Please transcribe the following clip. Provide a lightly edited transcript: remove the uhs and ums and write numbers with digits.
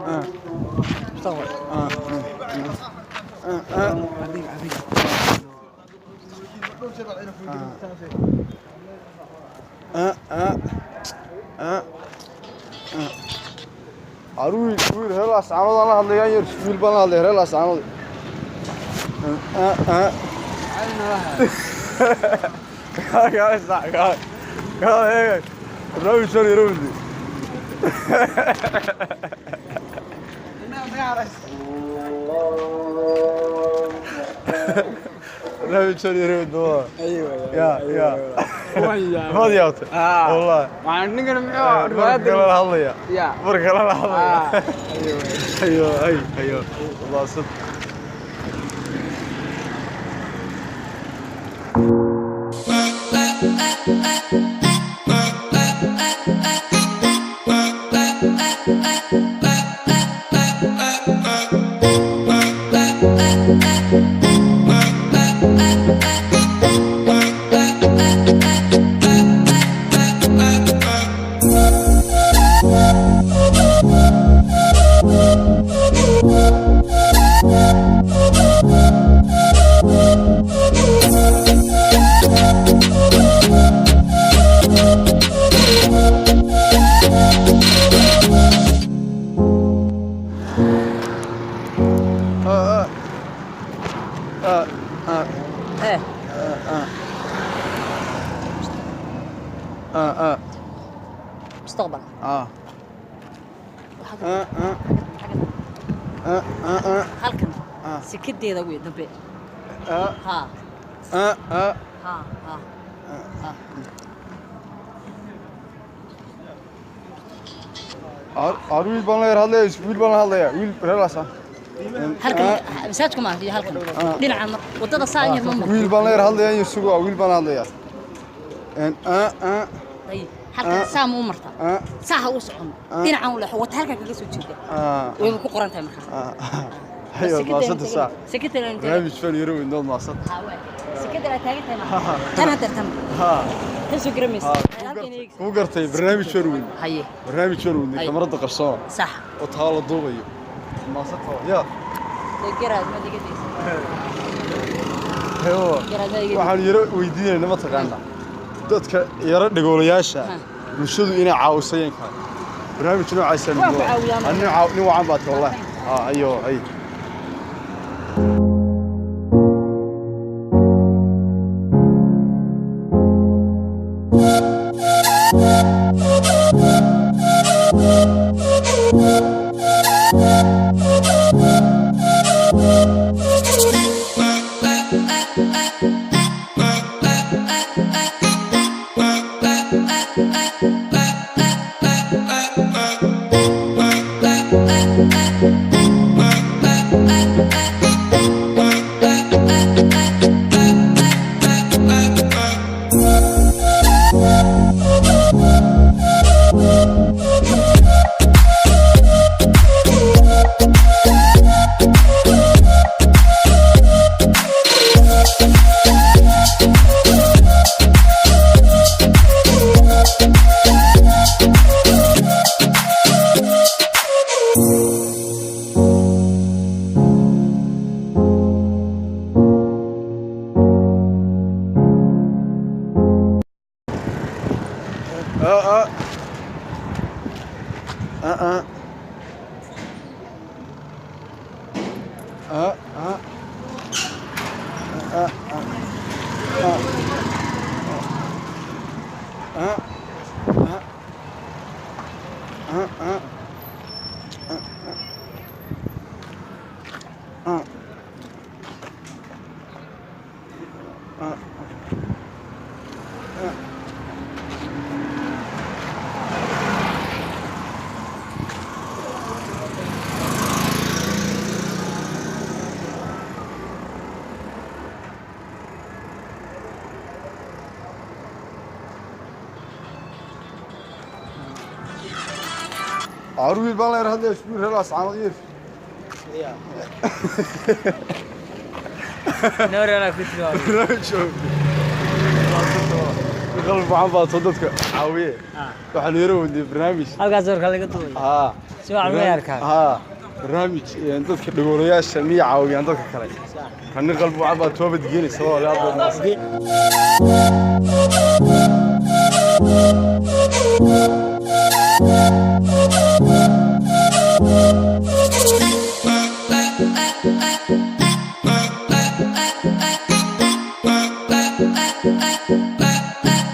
مستقبل عروي ويل هلا سعود الله الله يغير ويل بنا الله هلا سعود قال هيك الراوي شو يرودي الراوي شو يرود ايوه يا ما ديوت والله ما نقدر معه برك لا هضيا يا برك لا هضيا ايوه والله صدق مستقبل halkan sikadeeda way dambe ha عروي بنا هلا ويل بنا هلا ويل هلا صح halkan masaajku ma fi halkan dhinaca wadada saayir ma ويل بنا هلا يسوق ويل بنا هلا طيب halkan saam u marta saha u socon dhinacan u leexo wata halka kaga soo jeeda way ku qoran tahay markaa ايوه مقصد الساعه سكتنا انت برنامج فن يروي النوم مقصد سكتنا تاغتها انا درتم كسو جرميس مو قرتي برنامج شروي هي برنامج شروي كاميرا قرصان صح وطاله دوبي مقصد يا جراد ما دقيقتي ايوه waxaan yaro weydiinayna ma taqaana dadka yaro dhagoolayaasha bulshadu inay caawiyaan ka barnaamij noocaas ah nin wacan baad wallahi ayo ay عروي بالله هذا اسبوع خلاص عمليه نور انا كنت شوف قلب عم بتصدق عاوية waxaan yaro wadnay barnaamij halkaas warka laga duubay si wax ma yarkaan barnaamij dadka dhagoolayaasha miya caawiyaan dadka kale kan qalb waxa baad toobad gelinaysa oo la Bye.